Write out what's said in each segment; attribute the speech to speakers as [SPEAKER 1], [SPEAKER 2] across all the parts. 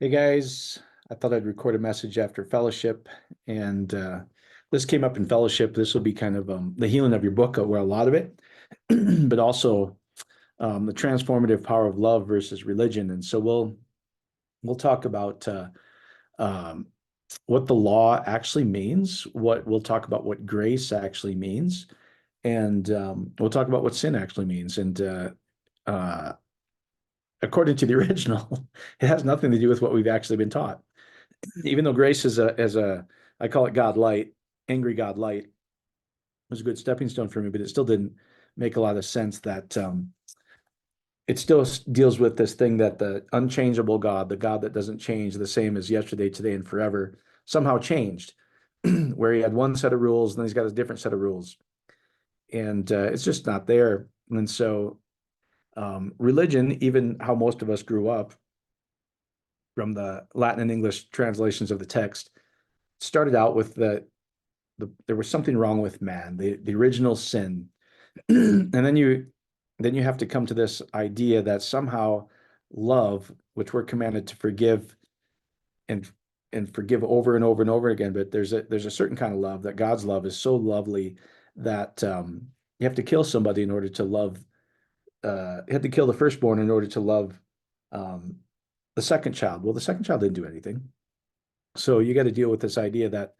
[SPEAKER 1] Hey guys, I thought I'd record a message after fellowship, and this came up in fellowship. This will be kind of the healing of your book, where a lot of it, but also the transformative power of love versus religion. And so we'll talk about um, what the law actually means. What we'll talk about what grace actually means, and we'll talk about what sin actually means. And uh, according to the original, it has nothing to do with what we've actually been taught. Even though grace is a I call it God light, angry God light, was a good stepping stone for me, but it still didn't make a lot of sense that it still deals with this thing that the unchangeable God, the God that doesn't change, the same as yesterday, today, and forever, somehow changed, where he had one set of rules, and then he's got a different set of rules, and it's just not there. And so religion, even how most of us grew up from the Latin and English translations of the text, started out with there was something wrong with man, the original sin. And then you have to come to this idea that somehow love, which we're commanded to forgive and forgive over and over and over again, but there's a certain kind of love, that God's love is so lovely that you have to kill somebody in order to love. You have to kill the firstborn in order to love um, the second child. Well, the second child didn't do anything. So you got to deal with this idea that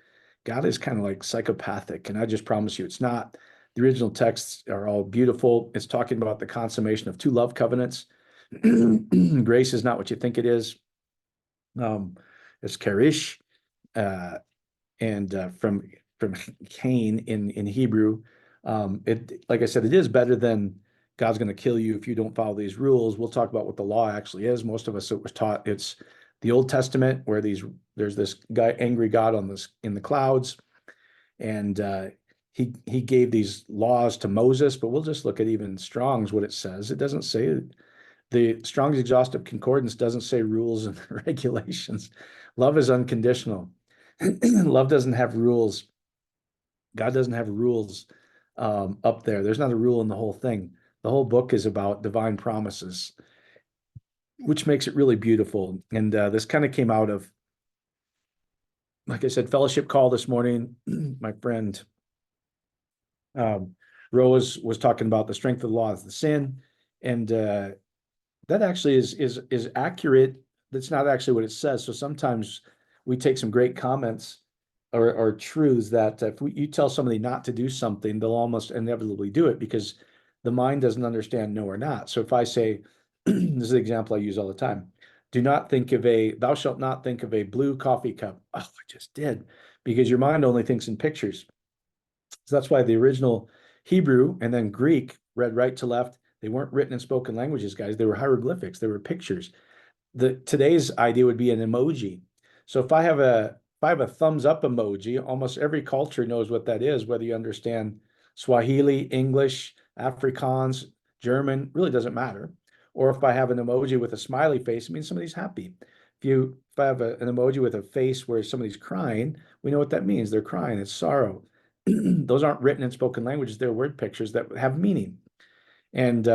[SPEAKER 1] God is kind of like psychopathic. And I just promise you, it's not. The original texts are all beautiful. It's talking about the consummation of two love covenants. Grace is not what you think it is. It's cherish, uh, and from Cain in Hebrew. It, like I said, it is better than God's going to kill you if you don't follow these rules. We'll talk about what the law actually is. Most of us, it was taught it's the Old Testament, where there's this guy, angry God on this in the clouds, and he gave these laws to Moses. But we'll just look at even Strong's, what it says. It doesn't say, the Strong's Exhaustive Concordance doesn't say rules and regulations. Love is unconditional. Love doesn't have rules. God doesn't have rules up there. There's not a rule in the whole thing. The whole book is about divine promises, which makes it really beautiful. And this kind of came out of, like I said, fellowship call this morning. My friend Rose was talking about the strength of the law is the sin, and that actually is accurate. That's not actually what it says. So sometimes we take some great comments or truths that if you tell somebody not to do something, they'll almost inevitably do it because the mind doesn't understand no or not. So if I say, this is an example I use all the time. Thou shalt not think of a blue coffee cup. Oh, I just did, because your mind only thinks in pictures. So that's why the original Hebrew and then Greek read right to left. They weren't written in spoken languages, guys. They were hieroglyphics. They were pictures. Today's idea would be an emoji. So if I have a thumbs up emoji, almost every culture knows what that is, whether you understand Swahili, English, Afrikaans, German, really doesn't matter. Or if I have an emoji with a smiley face, it means somebody's happy. If I have an emoji with a face where somebody's crying, we know what that means. They're crying, it's sorrow. Those aren't written in spoken languages, they're word pictures that have meaning. And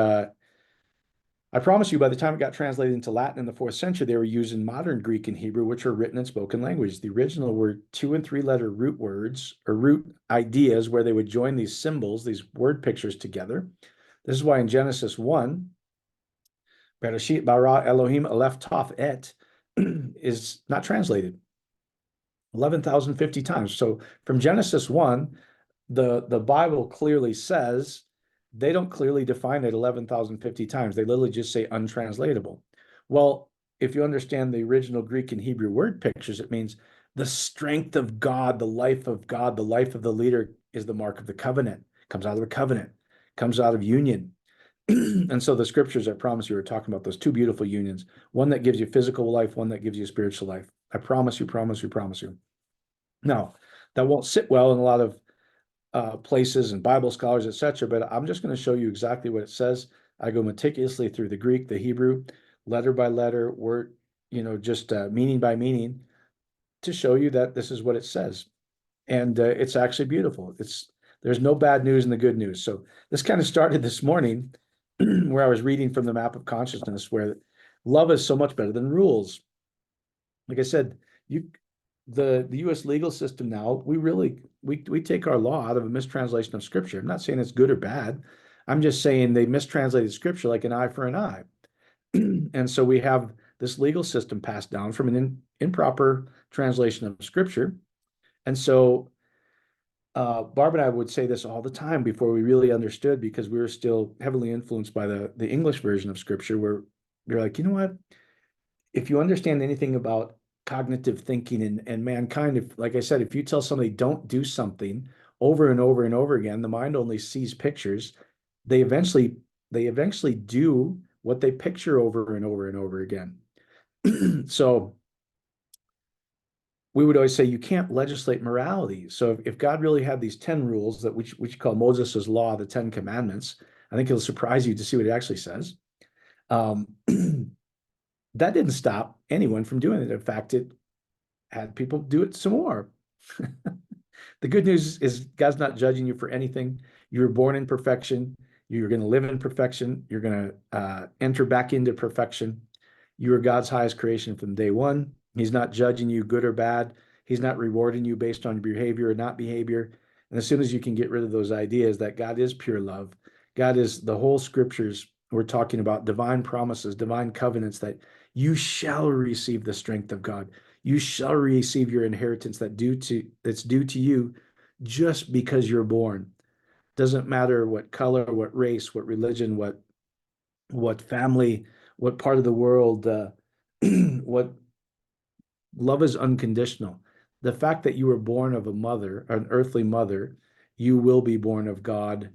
[SPEAKER 1] I promise you, by the time it got translated into Latin in the 4th century, they were using modern Greek and Hebrew, which are written in spoken language. The original were 2 and 3 letter root words or root ideas where they would join these symbols, these word pictures together. This is why in Genesis 1, Bereshit bara Elohim aleph taf et is not translated 11,050 times. So from Genesis 1, the Bible clearly says, they don't clearly define it 11,050 times. They literally just say untranslatable. Well, if you understand the original Greek and Hebrew word pictures, it means the strength of God, the life of God, the life of the leader is the mark of the covenant. Comes out of the covenant, comes out of union. And so the scriptures, I promise you, are talking about those two beautiful unions, one that gives you physical life, one that gives you spiritual life. I promise you, promise you, promise you. Now, that won't sit well in a lot of places and Bible scholars, etc. But I'm just going to show you exactly what it says. I go meticulously through the Greek, the Hebrew, letter by letter, word, just meaning by meaning, to show you that this is what it says. And it's actually beautiful. There's no bad news in the good news. So this kind of started this morning where I was reading from the map of consciousness, where love is so much better than rules. like I said, you the U.S. legal system now, we take our law out of a mistranslation of scripture. I'm not saying it's good or bad. I'm just saying they mistranslated scripture like an eye for an eye. And so we have this legal system passed down from an improper translation of scripture. And so Barb and I would say this all the time before we really understood, because we were still heavily influenced by the English version of scripture, where you're like, you know what? If you understand anything about cognitive thinking and mankind, if, like I said, if you tell somebody don't do something over and over and over again, the mind only sees pictures. They eventually they eventually do what they picture over and over and over again. So we would always say you can't legislate morality. So if God really had these 10 rules that which call Moses' law, the 10 commandments, I think it'll surprise you to see what it actually says. Um, that didn't stop anyone from doing it. In fact, it had people do it some more. The good news is God's not judging you for anything. You were born in perfection. You're going to live in perfection. You're going to enter back into perfection. You are God's highest creation from day one. He's not judging you good or bad. He's not rewarding you based on behavior or not behavior. And as soon as you can get rid of those ideas that God is pure love, God is the whole scriptures. We're talking about divine promises, divine covenants that you shall receive the strength of God. You shall receive your inheritance that's due to you just because you're born. Doesn't matter what color, what race, what religion, what family, what part of the world, what love is unconditional. The fact that you were born of a mother, an earthly mother, you will be born of God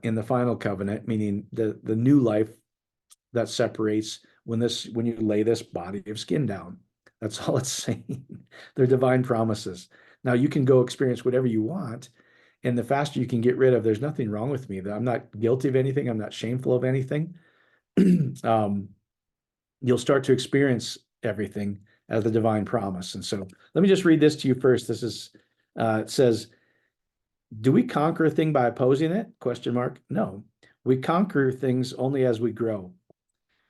[SPEAKER 1] in the final covenant, meaning the new life that separates when you lay this body of skin down. That's all it's saying. They're divine promises. Now you can go experience whatever you want, and the faster you can get rid of, there's nothing wrong with me. I'm not guilty of anything. I'm not shameful of anything. um, you'll start to experience everything as the divine promise. And so let me just read this to you first. This is it says, do we conquer a thing by opposing it? Question mark. No, we conquer things only as we grow.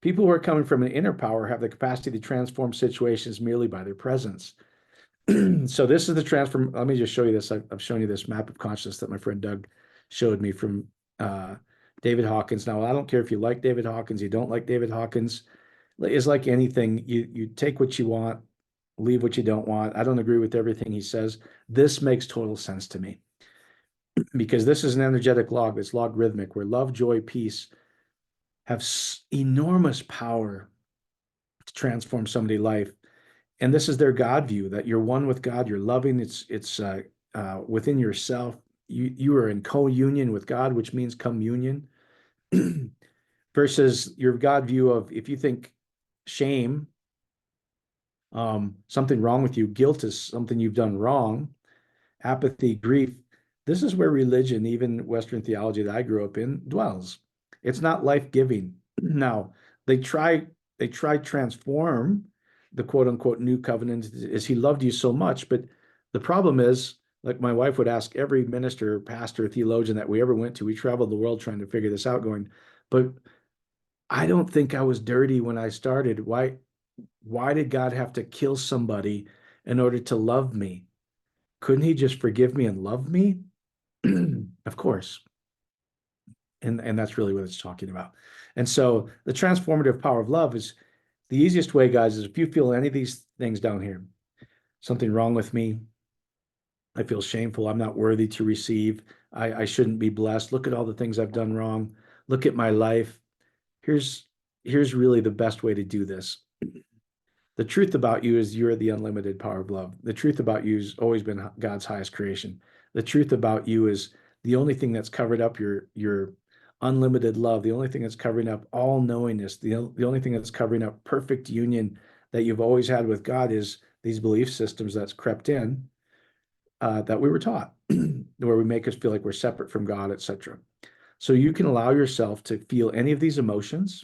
[SPEAKER 1] People who are coming from an inner power have the capacity to transform situations merely by their presence. So this is the transform. Let me just show you this. I've shown you this map of consciousness that my friend Doug showed me from David Hawkins. Now, I don't care if you like David Hawkins, you don't like David Hawkins. It's like anything. You take what you want, leave what you don't want. I don't agree with everything he says. This makes total sense to me because this is an energetic log that's logarithmic, where love, joy, peace have enormous power to transform somebody's life. And this is their God view, that you're one with God, you're loving, it's within yourself. You are in co-union with God, which means communion, versus your God view of, if you think shame, something wrong with you, guilt is something you've done wrong, apathy, grief. This is where religion, even Western theology that I grew up in, dwells. It's not life-giving. Now, they try transform the quote unquote new covenant is he loved you so much. But the problem is, like my wife would ask every minister, pastor, theologian that we ever went to, we traveled the world trying to figure this out, going, but I don't think I was dirty when I started. Why did God have to kill somebody in order to love me? Couldn't he just forgive me and love me? Of course. And that's really what it's talking about. And so the transformative power of love is the easiest way, guys, is if you feel any of these things down here, something wrong with me, I feel shameful, I'm not worthy to receive, I shouldn't be blessed, look at all the things I've done wrong, look at my life. Here's really the best way to do this. The truth about you is you're the unlimited power of love. The truth about you has always been God's highest creation. The truth about you is the only thing that's covered up your unlimited love, the only thing that's covering up all knowingness, the only thing that's covering up perfect union that you've always had with God is these belief systems that's crept in that we were taught, where we make us feel like we're separate from God, etc. So you can allow yourself to feel any of these emotions.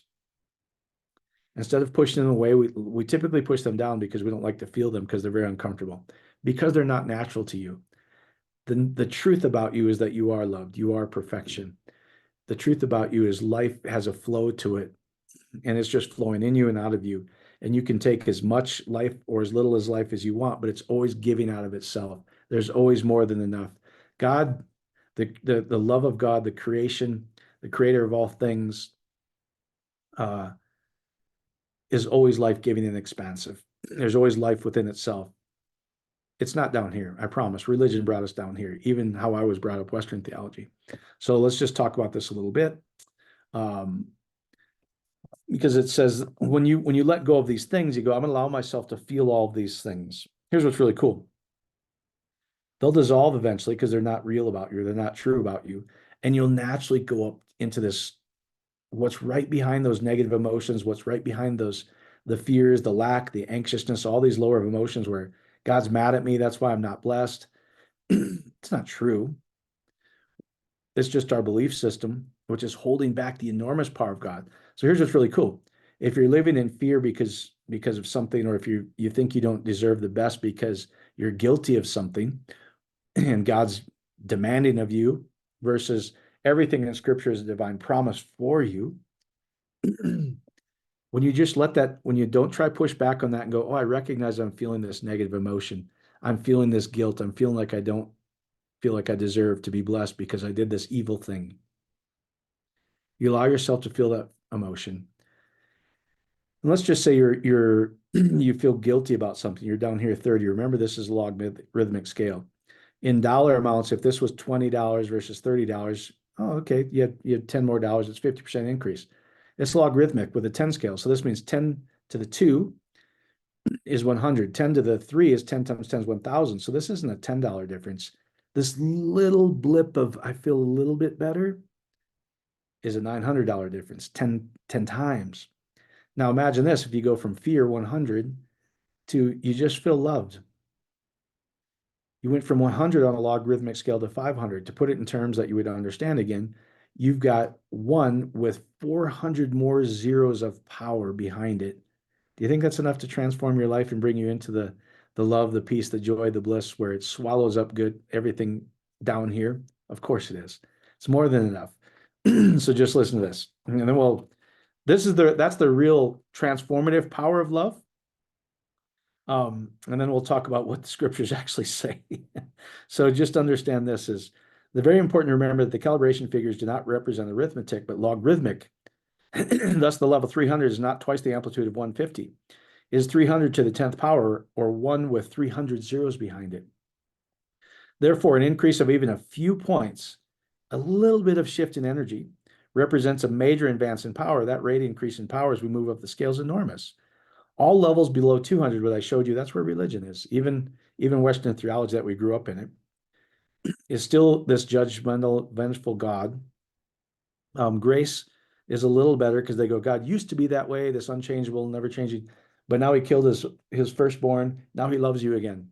[SPEAKER 1] Instead of pushing them away, we typically push them down because we don't like to feel them because they're very uncomfortable, because they're not natural to you. The truth about you is that you are loved. You are perfection. The truth about you is life has a flow to it, and it's just flowing in you and out of you. and you can take as much life or as little as life as you want, but it's always giving out of itself. There's always more than enough. God, the love of God, the creation, the creator of all things, is always life-giving and expansive. There's always life within itself. It's not down here, I promise. Religion brought us down here, even how I was brought up, Western theology. So let's just talk about this a little bit. Because it says when you let go of these things, you go, I'm going to allow myself to feel all of these things. Here's what's really cool. They'll dissolve eventually because they're not real about you, they're not true about you. And you'll naturally go up into this, what's right behind those negative emotions, what's right behind those, the fears, the lack, the anxiousness, all these lower emotions where God's mad at me, that's why I'm not blessed. It's not true. It's just our belief system, which is holding back the enormous power of God. So here's what's really cool. If you're living in fear because of something, or if you think you don't deserve the best because you're guilty of something, and God's demanding of you versus everything in Scripture is a divine promise for you. When you just let that, when you don't try push back on that and go, oh, I recognize I'm feeling this negative emotion. I'm feeling this guilt. I'm feeling like I don't feel like I deserve to be blessed because I did this evil thing. You allow yourself to feel that emotion. And let's just say you feel guilty about something. You're down here 30. Remember, this is a logarithmic scale. In dollar amounts, if this was $20 versus $30, oh, okay, you have 10 more dollars, it's 50% increase. It's logarithmic with a 10 scale. So this means 10 to the 2 is 100. 10 to the 3 is 10 times 10 is 1,000. So this isn't a $10 difference. This little blip of I feel a little bit better is a $900 difference, 10 times. Now imagine this, if you go from fear 100 to you just feel loved. You went from 100 on a logarithmic scale to 500. To put it in terms that you would understand again, you've got 1 with 400 more zeros of power behind it. Do you think that's enough to transform your life and bring you into the love, the peace, the joy, the bliss, where it swallows up good everything down here? Of course it is. It's more than enough. So just listen to this. And then that's the real transformative power of love. And then we'll talk about what the scriptures actually say. So just understand this is very important to remember that the calibration figures do not represent arithmetic, but logarithmic. Thus, the level 300 is not twice the amplitude of 150. It is 300 to the 10th power, or 1 with 300 zeros behind it. Therefore, an increase of even a few points, a little bit of shift in energy, represents a major advance in power. That rate increase in power as we move up the scale is enormous. All levels below 200, what I showed you, that's where religion is. Even Western theology that we grew up in, it is still this judgmental, vengeful God. Grace is a little better because they go, God used to be that way, this unchangeable, never changing, but now he killed his firstborn. Now he loves you again.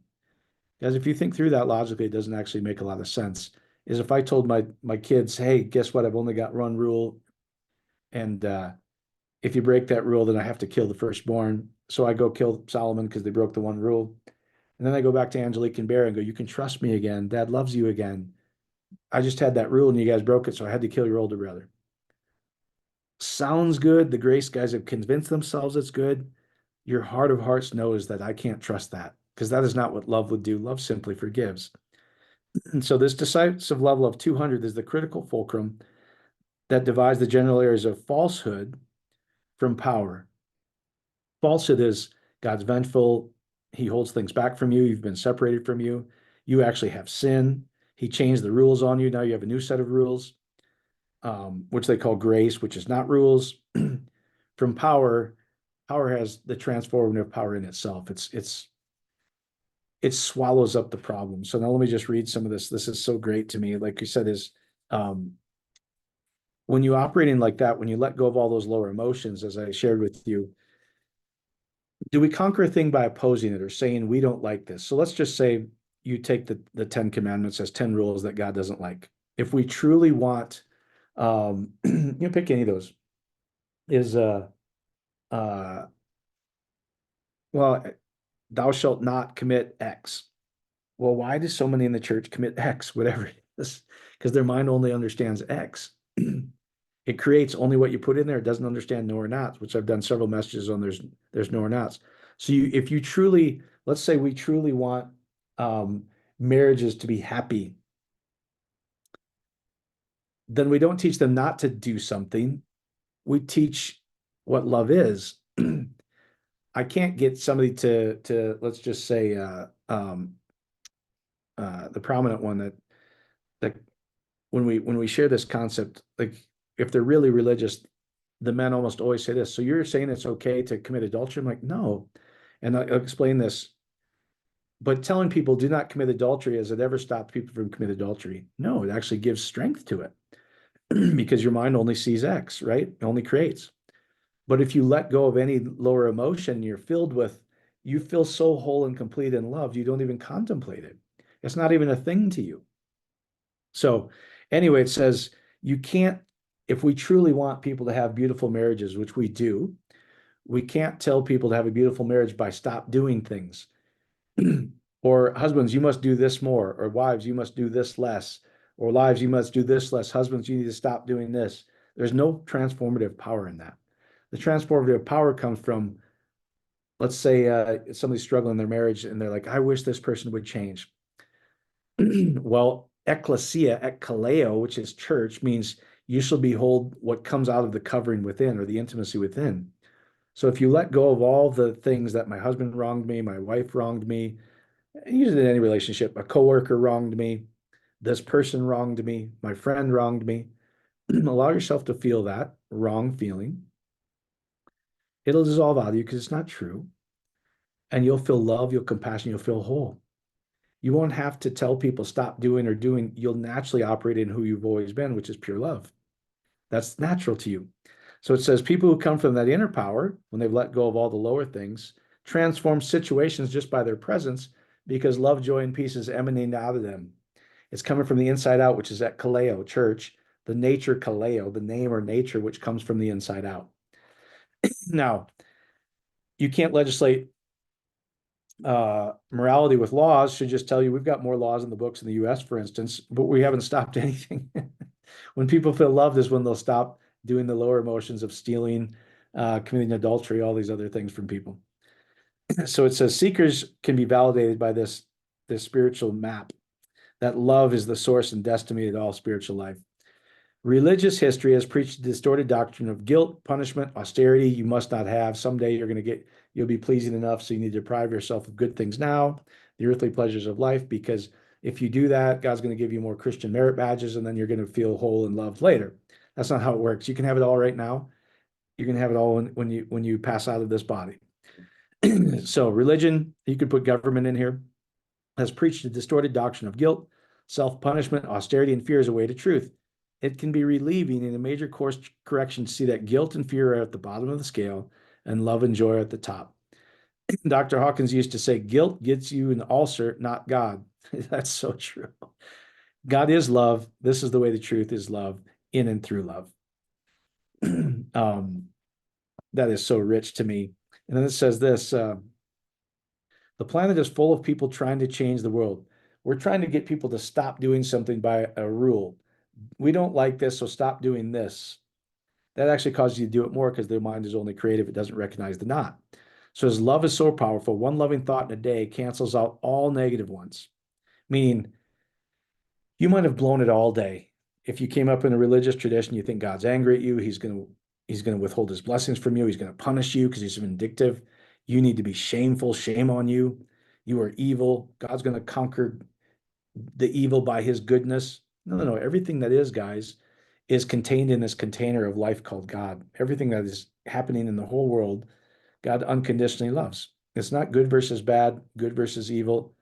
[SPEAKER 1] Guys, if you think through that logically, it doesn't actually make a lot of sense. Is if I told my kids, hey, guess what? I've only got one rule, and if you break that rule, then I have to kill the firstborn. So I go kill Solomon because they broke the one rule. And then I go back to Angelique and Barry and go, you can trust me again. Dad loves you again. I just had that rule and you guys broke it, so I had to kill your older brother. Sounds good. The grace guys have convinced themselves it's good. Your heart of hearts knows that I can't trust that because that is not what love would do. Love simply forgives. And so this decisive level of 200 is the critical fulcrum that divides the general areas of falsehood from power. Falsehood is God's vengeful. He holds things back from you. You've been separated from you. You actually have sin. He changed the rules on you. Now you have a new set of rules, which they call grace, which is not rules. From power, power has the transformative power in itself. It swallows up the problem. So now let me just read some of this. This is so great to me. Like you said, is when you operate in like that, when you let go of all those lower emotions, as I shared with you, do we conquer a thing by opposing it or saying we don't like this? So let's just say you take the 10 commandments as 10 rules that God doesn't like. If we truly want, you pick any of those, is well, thou shalt not commit X. Well, why do so many in the church commit X, whatever it is? Because their mind only understands X. It creates only what you put in there. It doesn't understand no or not, which I've done several messages on. There's there's no one else. So if you truly, let's say we truly want marriages to be happy, then we don't teach them not to do something. We teach what love is. I can't get somebody to let's just say the prominent one that when we share this concept, like if they're really religious, the men almost always say this. So you're saying it's okay to commit adultery? I'm like, no. And I'll explain this. But telling people do not commit adultery, has it ever stopped people from committing adultery? No, it actually gives strength to it because your mind only sees X, right? It only creates. But if you let go of any lower emotion, you feel so whole and complete and loved, you don't even contemplate it. It's not even a thing to you. So anyway, it says you can't, if we truly want people to have beautiful marriages, which we do, we can't tell people to have a beautiful marriage by stop doing things. Or husbands, you must do this more, or wives, you must do this less, or wives, you must do this less. Husbands, you need to stop doing this. There's no transformative power in that. The transformative power comes from, let's say, somebody's struggling in their marriage and they're like, I wish this person would change. Well, ecclesia, ekkaleo, which is church, means you shall behold what comes out of the covering within or the intimacy within. So if you let go of all the things that my husband wronged me, my wife wronged me, usually in any relationship, a coworker wronged me, this person wronged me, my friend wronged me, allow yourself to feel that wrong feeling. It'll dissolve out of you because it's not true. And you'll feel love, you'll compassion, you'll feel whole. You won't have to tell people stop doing or doing. You'll naturally operate in who you've always been, which is pure love. That's natural to you. So it says people who come from that inner power, when they've let go of all the lower things, transform situations just by their presence because love, joy, and peace is emanating out of them. It's coming from the inside out, which is at kaleo, church, the nature kaleo, the name or nature, which comes from the inside out. Now, you can't legislate morality with laws. Should just tell you we've got more laws in the books in the US, for instance, but we haven't stopped anything. When people feel loved is when they'll stop doing the lower emotions of stealing, committing adultery, all these other things from people. So it says seekers can be validated by this spiritual map that love is the source and destiny of all spiritual life. Religious history has preached a distorted doctrine of guilt, punishment, austerity. You must not have. Someday you'll be pleasing enough, so you need to deprive yourself of good things now, the earthly pleasures of life, because if you do that, God's going to give you more Christian merit badges, and then you're going to feel whole and loved later. That's not how it works. You can have it all right now. You're going to have it all when you pass out of this body. So religion, you could put government in here, has preached a distorted doctrine of guilt, self-punishment, austerity, and fear as a way to truth. It can be relieving in a major course correction to see that guilt and fear are at the bottom of the scale and love and joy are at the top. Dr. Hawkins used to say, guilt gets you an ulcer, not God. That's so true. God is love. This is the way the truth is love, in and through love. That is so rich to me. And then it says this, the planet is full of people trying to change the world. We're trying to get people to stop doing something by a rule. We don't like this, so stop doing this. That actually causes you to do it more because their mind is only creative. It doesn't recognize the not. So as love is so powerful, one loving thought in a day cancels out all negative ones. Meaning, you might have blown it all day. If you came up in a religious tradition, you think God's angry at you. He's going to withhold his blessings from you. He's going to punish you because he's vindictive. You need to be shameful. Shame on you. You are evil. God's going to conquer the evil by his goodness. No. Everything that is, guys, is contained in this container of life called God. Everything that is happening in the whole world, God unconditionally loves. It's not good versus bad, good versus evil.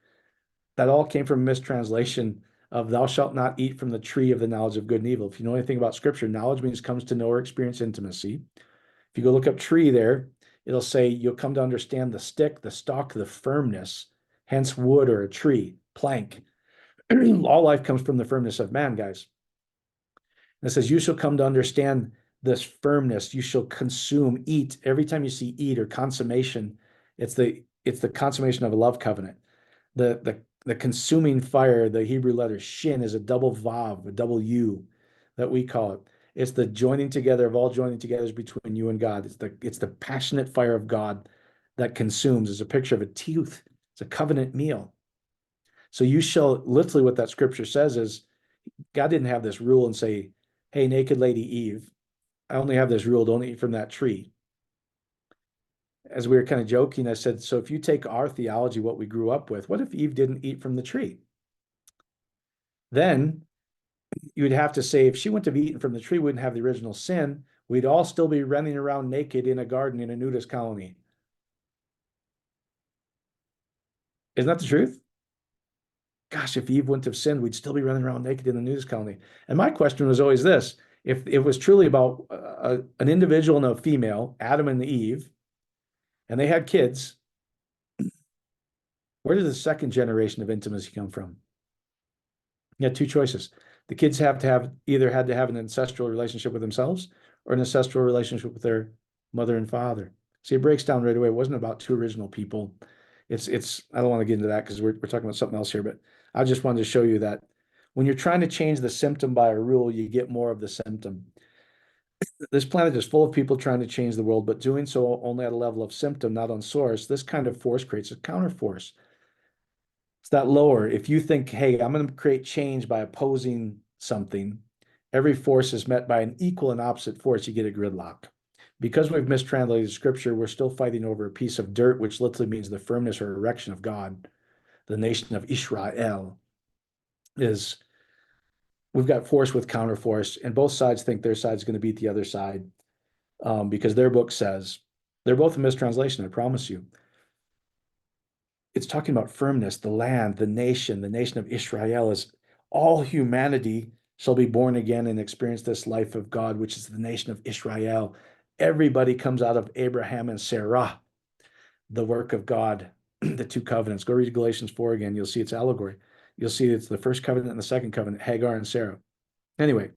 [SPEAKER 1] That all came from a mistranslation of thou shalt not eat from the tree of the knowledge of good and evil. If you know anything about scripture, knowledge means comes to know or experience intimacy. If you go look up tree there, it'll say you'll come to understand the stick, the stalk, the firmness, hence wood or a tree, plank. All life comes from the firmness of man, guys. And it says, you shall come to understand this firmness. You shall consume, eat. Every time you see eat or consummation, it's the consummation of a love covenant. The consuming fire, the Hebrew letter shin, is a double vav, a double U that we call it. It's the joining together of all joining together between you and God. It's the passionate fire of God that consumes. It's a picture of a tooth. It's a covenant meal. So you shall, literally what that scripture says is, God didn't have this rule and say, hey, naked lady Eve, I only have this rule, don't eat from that tree. As we were kind of joking, I said, so if you take our theology, what we grew up with, what if Eve didn't eat from the tree? Then you would have to say, if she wouldn't have eaten from the tree, we wouldn't have the original sin. We'd all still be running around naked in a garden in a nudist colony. Isn't that the truth? Gosh, if Eve wouldn't have sinned, we'd still be running around naked in the nudist colony. And my question was always this: if it was truly about an individual and a female, Adam and Eve, and they had kids, where did the second generation of intimacy come from? You had two choices. The kids have to have either had to have an ancestral relationship with themselves or an ancestral relationship with their mother and father. See, it breaks down right away. It wasn't about two original people. It's I don't want to get into that because we're talking about something else here, but I just wanted to show you that when you're trying to change the symptom by a rule, you get more of the symptom. This planet is full of people trying to change the world, but doing so only at a level of symptom, not on source. This kind of force creates a counter force. It's that lower. If you think, hey, I'm going to create change by opposing something, every force is met by an equal and opposite force. You get a gridlock. Because we've mistranslated scripture, we're still fighting over a piece of dirt, which literally means the firmness or erection of God. The nation of Israel is, we've got force with counterforce, and both sides think their side's going to beat the other side because their book says, they're both a mistranslation, I promise you. It's talking about firmness, the land, the nation of Israel is all humanity shall be born again and experience this life of God, which is the nation of Israel. Everybody comes out of Abraham and Sarah, the work of God, the two covenants. Go read Galatians 4 again. You'll see it's allegory. You'll see it's the first covenant and the second covenant, Hagar and Sarah. Anyway,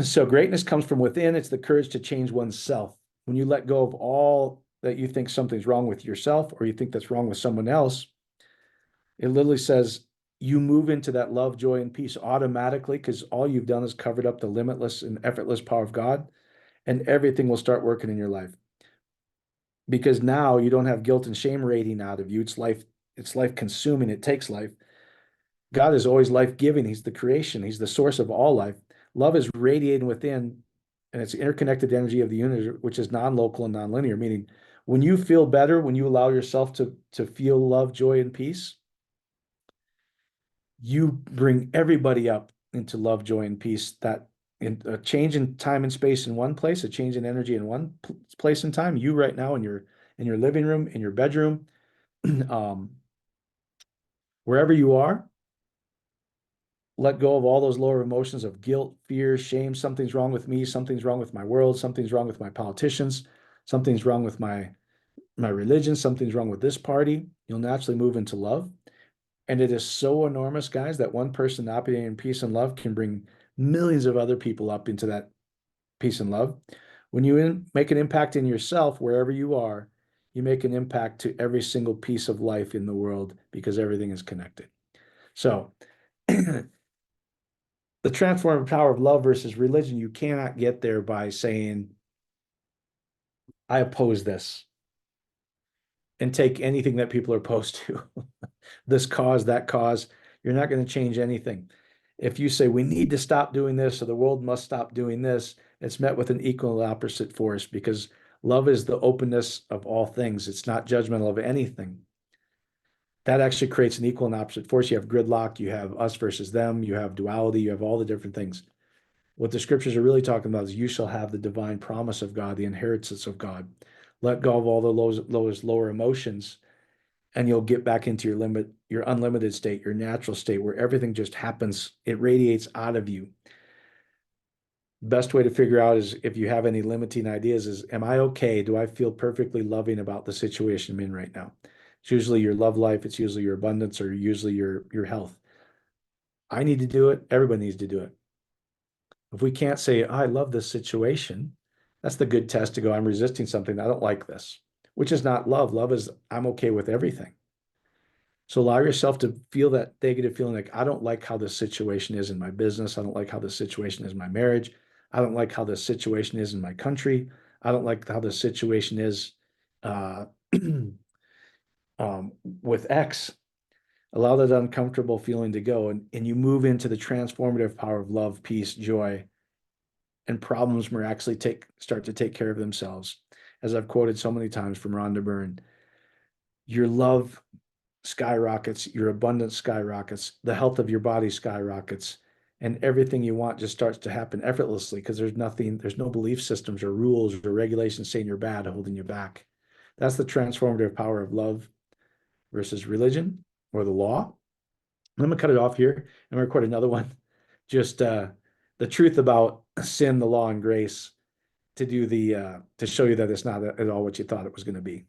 [SPEAKER 1] so greatness comes from within. It's the courage to change oneself. When you let go of all that you think something's wrong with yourself or you think that's wrong with someone else, it literally says you move into that love, joy, and peace automatically because all you've done is covered up the limitless and effortless power of God, and everything will start working in your life. Because now you don't have guilt and shame radiating out of you. It's life consuming. It takes life. God is always life giving. He's the creation. He's the source of all life. Love is radiating within, and it's interconnected energy of the universe, which is non-local and non-linear, meaning when you feel better, when you allow yourself to feel love, joy, and peace, you bring everybody up into love, joy, and peace. That in a change in time and space in one place, a change in energy in one place and time, you right now in your living room, in your bedroom, wherever you are, let go of all those lower emotions of guilt, fear, shame. Something's wrong with me. Something's wrong with my world. Something's wrong with my politicians. Something's wrong with my religion. Something's wrong with this party. You'll naturally move into love. And it is so enormous, guys, that one person operating in peace and love can bring millions of other people up into that peace and love. When you make an impact in yourself, wherever you are, you make an impact to every single piece of life in the world because everything is connected. So the transformative power of love versus religion, you cannot get there by saying, I oppose this, and take anything that people are opposed to. This cause, that cause, you're not going to change anything. If you say we need to stop doing this or the world must stop doing this, it's met with an equal and opposite force because love is the openness of all things. It's not judgmental of anything. That actually creates an equal and opposite force. You have gridlock, you have us versus them, you have duality, you have all the different things. What the scriptures are really talking about is you shall have the divine promise of God, the inheritance of God. Let go of all those lower emotions, and you'll get back into your unlimited state, your natural state, where everything just happens. It radiates out of you. Best way to figure out is if you have any limiting ideas is, am I okay? Do I feel perfectly loving about the situation I'm in right now? It's usually your love life. It's usually your abundance or usually your health. I need to do it. Everybody needs to do it. If we can't say, I love this situation, that's the good test to go, I'm resisting something. I don't like this, which is not love. Love is I'm okay with everything. So allow yourself to feel that negative feeling like, I don't like how this situation is in my business. I don't like how this situation is in my marriage. I don't like how this situation is in my country. I don't like how this situation is uh, with X, allow that uncomfortable feeling to go, and you move into the transformative power of love, peace, joy, and problems miraculously start to take care of themselves. As I've quoted so many times from Rhonda Byrne, your love skyrockets, your abundance skyrockets, the health of your body skyrockets, and everything you want just starts to happen effortlessly because there's no belief systems or rules or regulations saying you're bad holding you back. That's the transformative power of love versus religion or the law. I'm gonna cut it off here and record another one. Just the truth about sin, the law, and grace to show you that it's not at all what you thought it was going to be.